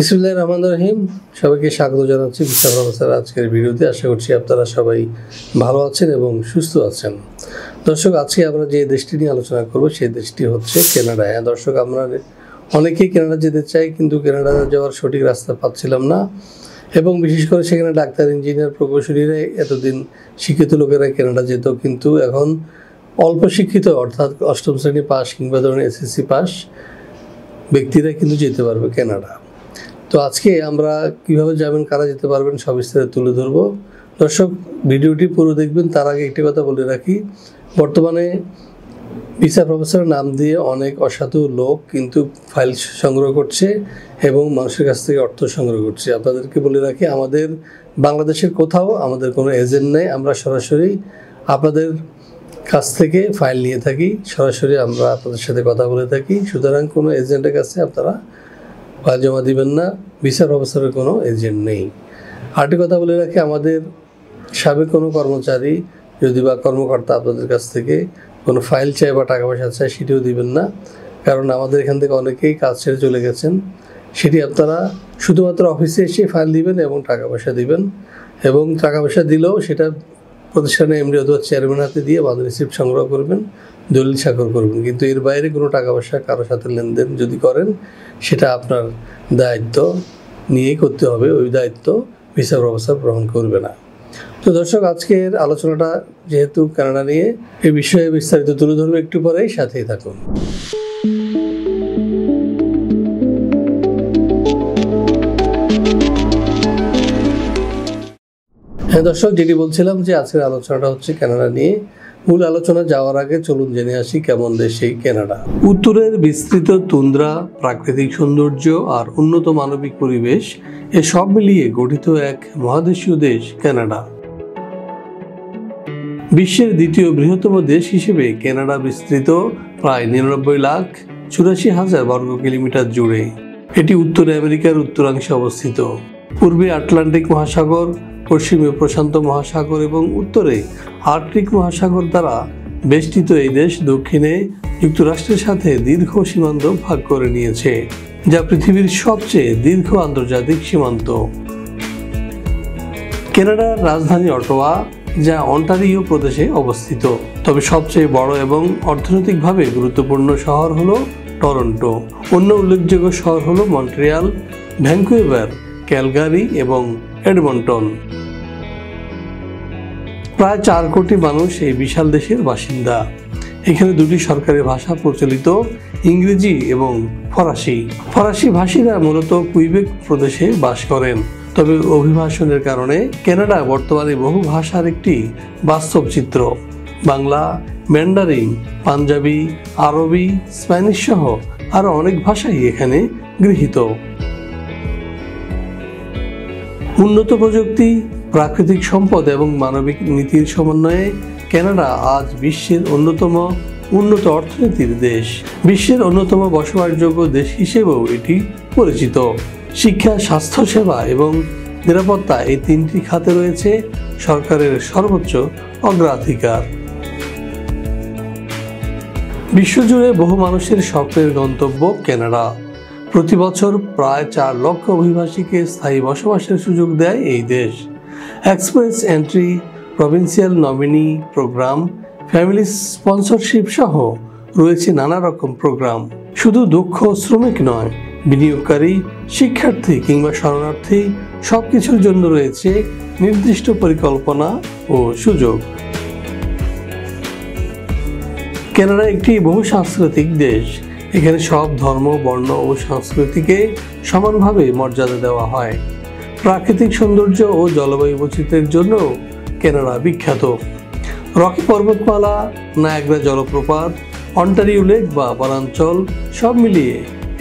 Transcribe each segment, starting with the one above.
বিসমিল্লাহির রহমানির রহিম। সবাইকে স্বাগত জানাচ্ছি ভিসা প্রফেসর আজকের ভিডিওতে। আশা করছি আপনারা সবাই ভালো আছেন এবং সুস্থ আছেন। দর্শক, আজকে আমরা যে দেশটি নিয়ে আলোচনা করব সেই দেশটি হচ্ছে কানাডা। দর্শক, আমরা অনেকেই কানাডা যেতে চাই, কিন্তু কানাডা যাওয়ার সঠিক রাস্তা পাচ্ছিলাম না, এবং বিশেষ করে সেখানে ডাক্তার, ইঞ্জিনিয়ার, প্রকৌশলীরা এতদিন শিক্ষিত লোকেরা কানাডা যেত, কিন্তু এখন অল্প শিক্ষিত অর্থাৎ অষ্টম শ্রেণী পাস কিংবা ধরুন এসএসসি পাস ব্যক্তিরা কিন্তু যেতে পারবে কানাডা। তো আজকে আমরা কিভাবে যাবেন, কারা যেতে পারবেন সব বিস্তারিত তুলে ধরব। দর্শক, ভিডিওটি পুরো দেখবেন। তার আগে একটি কথা বলে রাখি, বর্তমানে ভিসা প্রফেসরের নাম দিয়ে অনেক অসাধু লোক কিন্তু ফাইল সংগ্রহ করছে এবং মানুষের কাছ থেকে অর্থ সংগ্রহ করছে। আপনাদেরকে বলে রাখি, আমাদের বাংলাদেশের কোথাও আমাদের কোনো এজেন্ট নেই। আমরা সরাসরি আপনাদের কাছ থেকে ফাইল নিয়ে থাকি, সরাসরি আমরা আপনাদের সাথে কথা বলে থাকি। সুতরাং কোনো এজেন্টের কাছে আপনারা ফাইল জমা দিবেন না। ভিসা প্রফেসরের কোনো এজেন্ট নেই। আরেকটি কথা বলে রাখি, আমাদের সাবেক কোনো কর্মচারী যদি বা কর্মকর্তা আপনাদের কাছ থেকে কোনো ফাইল চায় বা টাকা পয়সা চায়, সেটিও দিবেন না, কারণ আমাদের এখান থেকে অনেকেই কাজ ছেড়ে চলে গেছেন। সেটি আপনারা শুধুমাত্র অফিসে এসে ফাইল দিবেন এবং টাকা পয়সা দিবেন, এবং টাকা পয়সা দিলেও সেটা প্রতিষ্ঠানে এমডি অথবা চেয়ারম্যান হাতে দিয়ে বাঁধ রিসিপ্ট সংগ্রহ করবেন, দলিল স্বাক্ষর করবেন। কিন্তু এর বাইরে কোনো টাকা পয়সা কারোর সাথে লেনদেন যদি করেন, সেটা আপনার দায়িত্ব নিয়েই করতে হবে। ওই দায়িত্ব ভিসা প্রফেসর গ্রহণ করবে না। তো দর্শক, আজকের আলোচনাটা যেহেতু কানাডা নিয়ে, এই বিষয়ে বিস্তারিত তুলে ধরবে একটু পরেই, সাথেই থাকুন। হ্যাঁ দর্শক, যেটি বলছিলাম যে আজকের আলোচনাটা হচ্ছে কানাডা নিয়ে। মূল আলোচনা যাওয়ার আগে চলুন জেনে আসি কেমন দেশ এই কানাডা। উত্তরের বিস্তৃত তুন্দ্রা, প্রাকৃতিক সৌন্দর্য আর উন্নত মানবিক পরিবেশ, এসব মিলিয়ে গঠিত এক মহাদেশীয় দেশ কানাডা। বিশ্বের দ্বিতীয় বৃহত্তম দেশ হিসেবে কানাডা বিস্তৃত প্রায় 99,84,000 বর্গ কিলোমিটার জুড়ে। এটি উত্তর আমেরিকার উত্তরাংশে অবস্থিত। পূর্বে আটলান্টিক মহাসাগর, পশ্চিমে প্রশান্ত মহাসাগর এবং উত্তরে আর্কটিক মহাসাগর দ্বারা বেষ্টিত এই দেশ দক্ষিণে যুক্তরাষ্ট্রের সাথে দীর্ঘ সীমান্ত ভাগ করে নিয়েছে, যা পৃথিবীর সবচেয়ে দীর্ঘ আন্তর্জাতিক সীমান্ত। কানাডার রাজধানী অটোয়া, যা অন্টারিও প্রদেশে অবস্থিত। তবে সবচেয়ে বড় এবং অর্থনৈতিকভাবে গুরুত্বপূর্ণ শহর হলো টরন্টো। অন্য উল্লেখযোগ্য শহর হলো মন্ট্রিয়াল, ভ্যাঙ্কুভার, ক্যালগারি এবং এডমন্টন। প্রায় 4 কোটি মানুষ এই বিশাল দেশের বাসিন্দা। এখানে দুটি সরকারি ভাষা প্রচলিত, ইংরেজি এবং ফরাসি। ফরাসি ভাষীরা মূলত কুইবেক প্রদেশে বাস করেন। তবে অভিবাসনের কারণে কানাডা বর্তমানে বহু ভাষার একটি বাস্তব চিত্র। বাংলা, ম্যান্ডারিন, পাঞ্জাবি, আরবি, স্প্যানিশ সহ আরও অনেক ভাষাই এখানে গৃহীত। উন্নত প্রযুক্তি, প্রাকৃতিক সম্পদ এবং মানবিক নীতির সমন্বয়ে কানাডা আজ বিশ্বের অন্যতম উন্নত অর্থনীতির দেশ। বিশ্বের অন্যতম বসবাসযোগ্য দেশ হিসেবেও এটি পরিচিত। শিক্ষা, স্বাস্থ্যসেবা এবং নিরাপত্তা, এই 3টি খাতে রয়েছে সরকারের সর্বোচ্চ অগ্রাধিকার। বিশ্বজুড়ে বহু মানুষের স্বপ্নের গন্তব্য কানাডা। প্রতি বছর প্রায় 4 লক্ষ অভিবাসীকে স্থায়ী বসবাসের সুযোগ দেয় এই দেশ। Express entry, provincial nominee program, family sponsorship সহ রয়েছে নানা রকম প্রোগ্রাম। শুধু দক্ষ শ্রমিক নয়, বিনিয়োগকারী, শিক্ষার্থী কিংবা শরণার্থী সবকিছুর জন্য রয়েছে নির্দিষ্ট পরিকল্পনা ও সুযোগ। কানাডা একটি বহুসাংস্কৃতিক দেশ। এখানে সব ধর্ম, বর্ণ ও সংস্কৃতিকে সমানভাবে মর্যাদা দেওয়া হয়। প্রাকৃতিক সৌন্দর্য ও জলবায়ু বৈচিত্র্যের জন্য কানাডা বিখ্যাত। রকি পর্বতমালা, নায়াগ্রা জলপ্রপাত, অন্টারিও লেক বা বনাঞ্চল, সব মিলিয়ে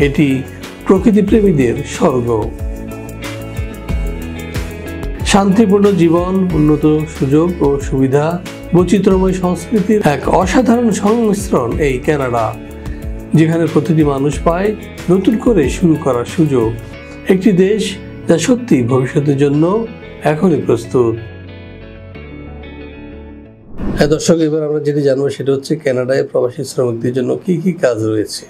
এটি প্রকৃতিপ্রেমীদের স্বর্গ। শান্তিপূর্ণ জীবন, উন্নত সুযোগ ও সুবিধা, বৈচিত্র্যময় সংস্কৃতির এক অসাধারণ সংমিশ্রণ এই কানাডা, যেখানে প্রতিটি মানুষ পায় নতুন করে শুরু করার সুযোগ। একটি দেশ যা সত্যি ভবিষ্যতের জন্য এখনই প্রস্তুত। হ্যাঁ দর্শক, এবার আমরা যেটি জানবো সেটা হচ্ছে কানাডায় প্রবাসী শ্রমিকদের জন্য কি কি কাজ রয়েছে।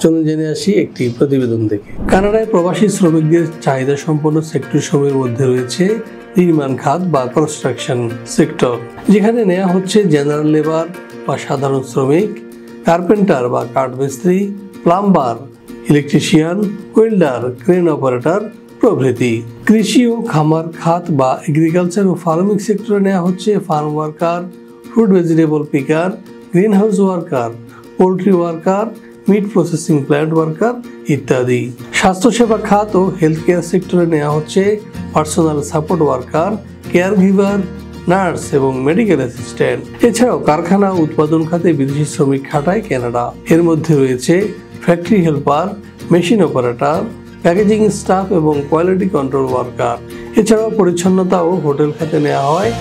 চলুন জেনে আসি একটি প্রতিবেদন থেকে। কানাডায় প্রবাসী শ্রমিকদের চাহিদা সম্পন্ন সেক্টর সমূহের মধ্যে রয়েছে নির্মাণ খাত বা কনস্ট্রাকশন সেক্টর, যেখানে নেওয়া হচ্ছে জেনারেল লেবার বা সাধারণ শ্রমিক, কার্পেন্টার বা কাঠমিস্ত্রি, plumber, electrician, welder, crane operator প্রভৃতি। কৃষি ও খামার খাত বা এগ্রিকালচার ও ফার্মিং সেক্টরে নেওয়া হচ্ছে farm worker, fruit vegetable পিকার, green house worker, poultry worker, meet processing plant worker ইত্যাদি। স্বাস্থ্যসেবা খাত ও হেলথ কেয়ার সেক্টরে নেওয়া হচ্ছে personal support worker, care giver, nurse এবং মেডিকেল অ্যাসিস্ট্যান্ট। এছাড়াও কারখানা উৎপাদন খাতে বিদেশি শ্রমিক খাটায় কানাডা। এর মধ্যে রয়েছে factory helper, machine operator, packaging staff এবং কোয়ালিটি কন্ট্রোল ওয়ার্কার। এছাড়াও পরিচ্ছন্নতা ও হোটেল খাতে নেওয়া হয়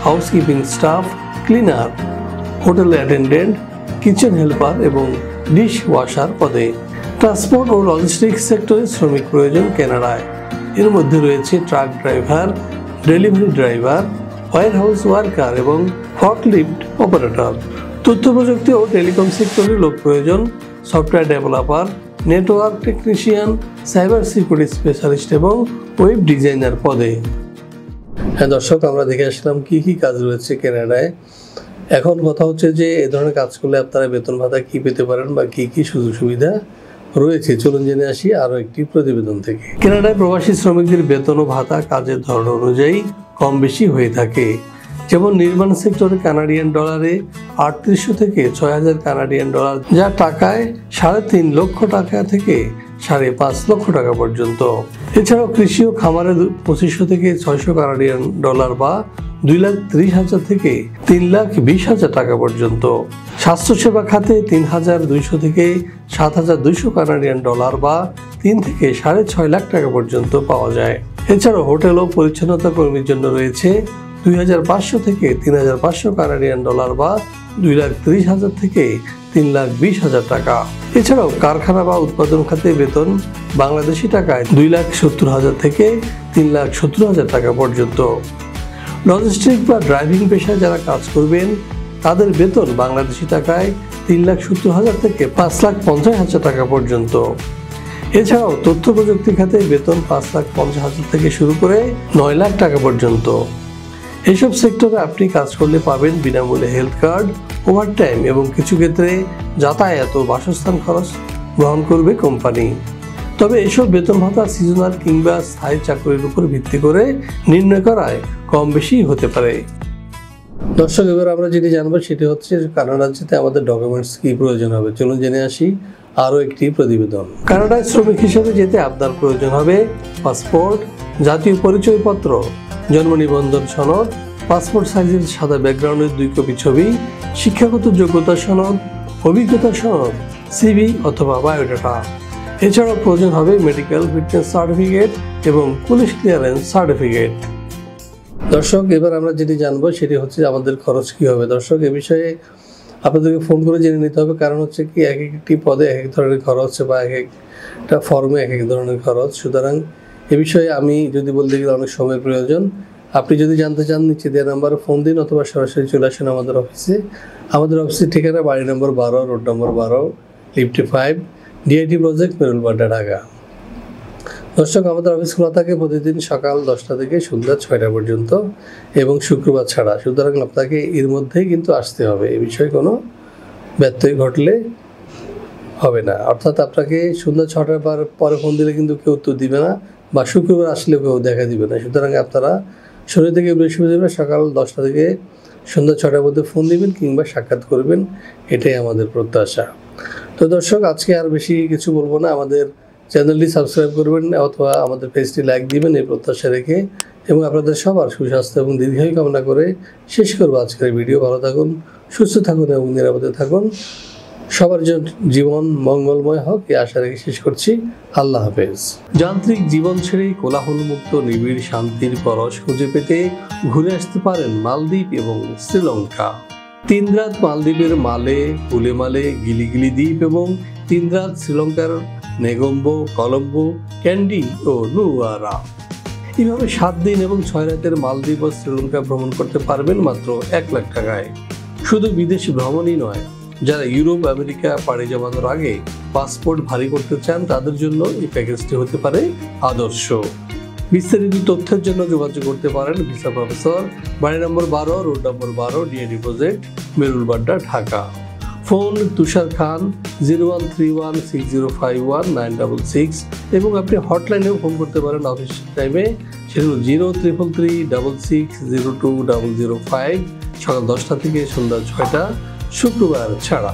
housekeeping staff, cleaner, hotel attendant, kitchen helper এবং ডিশ ওয়াশার পদে। ট্রান্সপোর্ট ও লজিস্টিক্স সেক্টরে শ্রমিক প্রয়োজন কানাডায়। এর মধ্যে রয়েছে truck driver, delivery driver, warehouse worker এবং ফর্কলিফট অপারেটর। তথ্য প্রযুক্তি ও টেলিকম সেক্টরে লোক প্রয়োজন software developer, network technician, cyber security specialist এবং ওয়েব ডিজাইনার পদে। হ্যাঁ দর্শক, আমরা দেখে আসলাম কি কি কাজ রয়েছে কানাডায়। এখন কথা হচ্ছে যে এ ধরনের কাজ করলে আপনারা বেতন ভাতা কি পেতে পারেন বা কি কি সুযোগ সুবিধা রয়েছে, চলুন জেনে আসি আরও একটি প্রতিবেদন থেকে। কানাডায় প্রবাসী শ্রমিকদের বেতন ও ভাতা কাজের ধরন অনুযায়ী কম বেশি হয়ে থাকে। যেমন নির্মাণ সেক্টরে কানাডিয়ান ডলারে 3800 থেকে 6000 কানাডিয়ান ডলার, যা টাকায় 3.5 লক্ষ টাকা থেকে 5.5 লক্ষ টাকা পর্যন্ত। এছাড়াও কৃষি ও খামারে 2500 থেকে 600 কানাডিয়ান ডলার বা 2,30,000 থেকে 3,20,000 টাকা পর্যন্ত। স্বাস্থ্যসেবা খাতে 3,200 থেকে 7,200 কানাডিয়ান ডলার বা 3 থেকে 6.5 লাখ টাকা পর্যন্ত পাওয়া যায়। এছাড়াও হোটেল ও পরিচ্ছন্নতা কর্মীর জন্য রয়েছে 2,500 থেকে 3,500 কানাডিয়ান ডলার বা 2,30,000 থেকে 3,20,000 টাকা। এছাড়াও কারখানা বা উৎপাদন খাতে বেতন বাংলাদেশি টাকায় 2,70,000 থেকে 3,70,000 টাকা পর্যন্ত। লজিস্টিক বা ড্রাইভিং পেশায় যারা কাজ করবেন তাদের বেতন বাংলাদেশি টাকায় 3,70,000 থেকে 5,50,000 টাকা পর্যন্ত। এছাড়াও তথ্য প্রযুক্তি খাতে বেতন 5,50,000 থেকে শুরু করে 9 লাখ টাকা পর্যন্ত। এইসব সেক্টরে আপনি কাজ করলে পাবেন বিনামূল্যে হেলথ কার্ড, ওভারটাইম এবং কিছু ক্ষেত্রে যাতায়াত ও বাসস্থান খরচ গ্রহণ করবে কোম্পানি। তবে এসব বেতন ভাতা সিজনাল কিংবা স্থায়ী চাকরির উপর ভিত্তি করে নির্ণয় করায় কম বেশি হতে পারে। দর্শক, এবার আমরা যেটি জানবো সেটি হচ্ছে কানাডা যেতে আমাদের ডকুমেন্টস কি প্রয়োজন হবে, চলুন জেনে আসি আরও একটি প্রতিবেদন। কানাডায় শ্রমিক হিসেবে যেতে আপনার প্রয়োজন হবে পাসপোর্ট, জাতীয় পরিচয়পত্র, জন্ম নিবন্ধন সনদ, পাসপোর্ট সাইজের সাদা ব্যাকগ্রাউন্ডের 2 কপি ছবি, শিক্ষাগত যোগ্যতা সনদ, অভিজ্ঞতা সনদ, সিভি অথবা বায়োডাটা। এছাড়াও প্রয়োজন হবে মেডিকেল ফিটনেস সার্টিফিকেট এবং পুলিশ ক্লিয়ারেন্স সার্টিফিকেট। দর্শক, এবার আমরা যেটি জানবো সেটি হচ্ছে আমাদের খরচ কি হবে। দর্শক, এ বিষয়ে আপনাদেরকে ফোন করে জেনে নিতে হবে, কারণ হচ্ছে কি এক একটি পদে এক এক ধরনের খরচ বা এক একটা ফর্মে এক এক ধরনের খরচ। সুতরাং এ বিষয়ে আমি যদি বলতে গেলে অনেক সময়ের প্রয়োজন। আপনি যদি জানতে চান নিচে দেওয়া নাম্বারে ফোন দিন অথবা সরাসরি চলে আসেন আমাদের অফিসে। আমাদের অফিসের ঠিকানা বাড়ি number 12, road number 12, lift 5, DIT project, Merul Badda, Dhaka. দর্শক, আমাদের অফিস খোলা থাকে প্রতিদিন সকাল 10টা থেকে সন্ধ্যা 6টা পর্যন্ত এবং শুক্রবার ছাড়া। সুতরাং আপনাকে এর মধ্যেই কিন্তু আসতে হবে, এ বিষয়ে কোনো ব্যত্যয় ঘটলে হবে না। অর্থাৎ আপনাকে সন্ধ্যা 6টার পরে ফোন দিলে কিন্তু কেউ উত্তর দিবে না বা শুক্রবার আসলেও কেউ দেখা দিবে না। সুতরাং আপনারা শনি থেকে বৃহস্পতিবার সকাল 10টা থেকে সন্ধ্যা 6টার মধ্যে ফোন দিবেন কিংবা সাক্ষাৎ করবেন, এটাই আমাদের প্রত্যাশা। তো দর্শক, আজকে আর বেশি কিছু বলবো না। আমাদের চ্যানেলটি সাবস্ক্রাইব করবেন অথবা আমাদের পেজটি লাইক দিবেন এই প্রত্যাশা রেখে, এবং আপনাদের সবার সুস্বাস্থ্য এবং দীর্ঘায়ু কামনা করে শেষ করবো আজকের ভিডিও। ভালো থাকুন, সুস্থ থাকুন এবং নিরাপদে থাকুন। সবার জীবন মঙ্গলময় হোক এই আশা রেখে শেষ করছি। আল্লাহ হাফেজ। যান্ত্রিক জীবন ছেড়ে কোলাহলমুক্ত নিবিড় শান্তির পরশ খুঁজে পেতে ঘুরে আসতে পারেন মালদ্বীপ এবং শ্রীলঙ্কা। 3 রাত মালদ্বীপের মালে, উলেমালে, গিলিগিলি দ্বীপ এবং 3 রাত শ্রীলঙ্কার নেগম্বো, কলম্বো, ক্যান্ডি ও নুয়ারা। এইভাবে 7 দিন এবং 6 রাতের মালদ্বীপ ও শ্রীলঙ্কা ভ্রমণ করতে পারবেন মাত্র 1 লাখ টাকায়। শুধু বিদেশ ভ্রমণই নয়, যারা ইউরোপ আমেরিকা পাড়ি জমানোর আগে পাসপোর্ট ভারী করতে চান তাদের জন্য এই প্যাকেজটি হতে পারে আদর্শ। বিস্তারিত তথ্যের জন্য যোগাযোগ করতে পারেন ভিসা প্রফেসর, বাড়ি number 12, road number 12, DAD project, Merul Badda, Dhaka. Phone Tushar Khan 0131605196 এবং আপনি হটলাইনেও ফোন করতে পারেন অফিস টাইমে, সেগুলো 0333660205 সকাল 10টা থেকে সন্ধ্যা 6টা শুক্রবার ছাড়া।